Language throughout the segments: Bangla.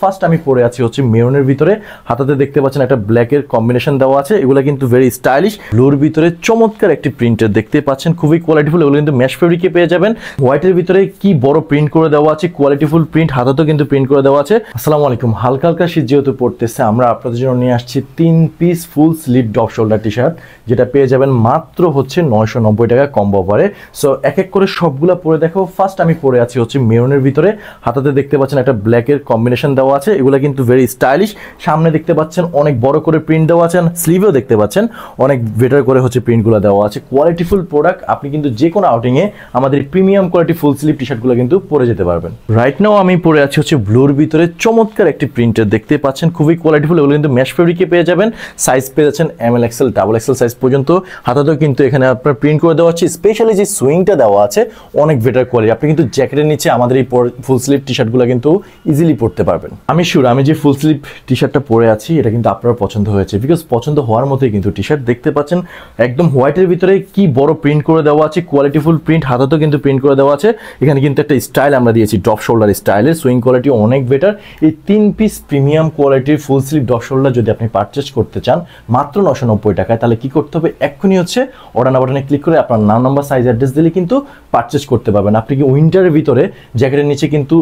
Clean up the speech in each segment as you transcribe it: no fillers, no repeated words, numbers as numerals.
ফার্স্ট আমি পরে আছি হচ্ছে মেরুনের ভিতরে, হাতাতে দেখতে পাচ্ছেন একটা ব্ল্যাকের কম্বিনেশন দেওয়া আছে। এগুলো কিন্তু ভেরি স্টাইলিশ, ব্লুর ভিতরে চমৎকার একটি প্রিন্টের দেখতে পাচ্ছেন, খুবই কোয়ালিটিফুল। এগুলো কিন্তু ম্যাশ ফেব্রিকে পেয়ে যাবেন। হোয়াইটের ভিতরে কি বড় প্রিন্ট করে দেওয়া আছে, কোয়ালিটিফুল প্রিন্ট, হাতাতেও কিন্তু প্রিন্ট করে দেওয়া আছে। আসসালামু আলাইকুম। হালকা হালকা শীত যেহেতু পড়তেছে, আমরা আপনাদের জন্য নিয়ে আসছি 3 piece full sleeve depth shoulder T shirt, যেটা পেয়ে যাবেন মাত্র হচ্ছে 990 টাকা কম্বো অফারে। সো এক এক করে সবগুলা পরে দেখো। ফার্স্ট আমি পরে আছি হচ্ছে মেরুনের ভিতরে, হাতাতে দেখতে পাচ্ছেন একটা ব্ল্যাকের কম্বিনেশন দেওয়া আছে। এগুলো কিন্তু ভেরি স্টাইলিশ, সামনে দেখতে পাচ্ছেন অনেক বড় করে প্রিন্ট দেওয়া আছে, স্লিভেও দেখতে পাচ্ছেন অনেক বেটার করে হচ্ছে প্রিন্টগুলো দেওয়া আছে। কোয়ালিটিফুল প্রোডাক্ট, আপনি কিন্তু যে কোনো আউটিংয়ে আমাদের প্রিমিয়াম কোয়ালিটি ফুল স্লিভ টি শার্টগুলো কিন্তু পরে যেতে পারবেন। রাইট নাও আমি পরে আছি হচ্ছে ব্লুর ভিতরে চমৎকার একটি প্রিন্টের দেখতে পাচ্ছেন, খুবই কোয়ালিটিফুল। এগুলো কিন্তু ম্যাশ ফেব্রিকে পেয়ে যাবেন। সাইজ পেয়ে যাচ্ছেন ML XL double XL size পর্যন্ত। হাতাতেও কিন্তু এখানে আপনার প্রিন্ট করে দেওয়া আছে। স্পেশালি যে সুইংটা দেওয়া আছে অনেক বেটার কোয়ালিটি। আপনি কিন্তু জ্যাকেটের নিচে আমাদের এই ফুল স্লিভ টি শার্টগুলো কিন্তু ইজিলি পরতে পারবেন। আমি শিওর আমি যে ফুল স্লিভ টি শার্টটা পরে আছি এটা কিন্তু আপনার পছন্দ হয়েছে, বিকজ পছন্দ হওয়ার মতোই কিন্তু টি শার্ট দেখতে পাচ্ছেন। একদম হোয়াইটের ভিতরে কি বড় প্রিন্ট করে দেওয়া আছে, কোয়ালিটিফুল প্রিন্ট, হাতাতেও কিন্তু প্রিন্ট করে দেওয়া আছে। এখানে কিন্তু একটা স্টাইল আমরা দিয়েছি ডপ শোল্ডার স্টাইলের, সুইং কোয়ালিটি অনেক বেটার। এই 3 পিস প্রিমিয়াম কোয়ালিটির ফুল স্লিভ ডপ শোল্ডার যদি আপনি পারচেস করতে চান মাত্র 990 টাকায়, তাহলে কি করতে হবে, এক্ষুনি হচ্ছে অর্ডার নাও বাটনে ক্লিক করে আপনার নাম, নাম্বার, সাইজ, অ্যাড্রেস দিলে কিন্তু পারচেস করতে পারবেন। আপনি কি উইন্টারের ভিতরে জ্যাকেটের নিচে কিন্তু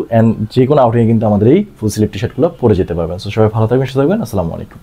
যে কোনো আউটিংয়ে কিন্তু আমাদের এই ফুল স্লিভ টি শার্টগুলো পরে যেতে পারবেন। সো সবাই ভালো থাকবেন, সুস্থ থাকবেন। আসসালামু আলাইকুম।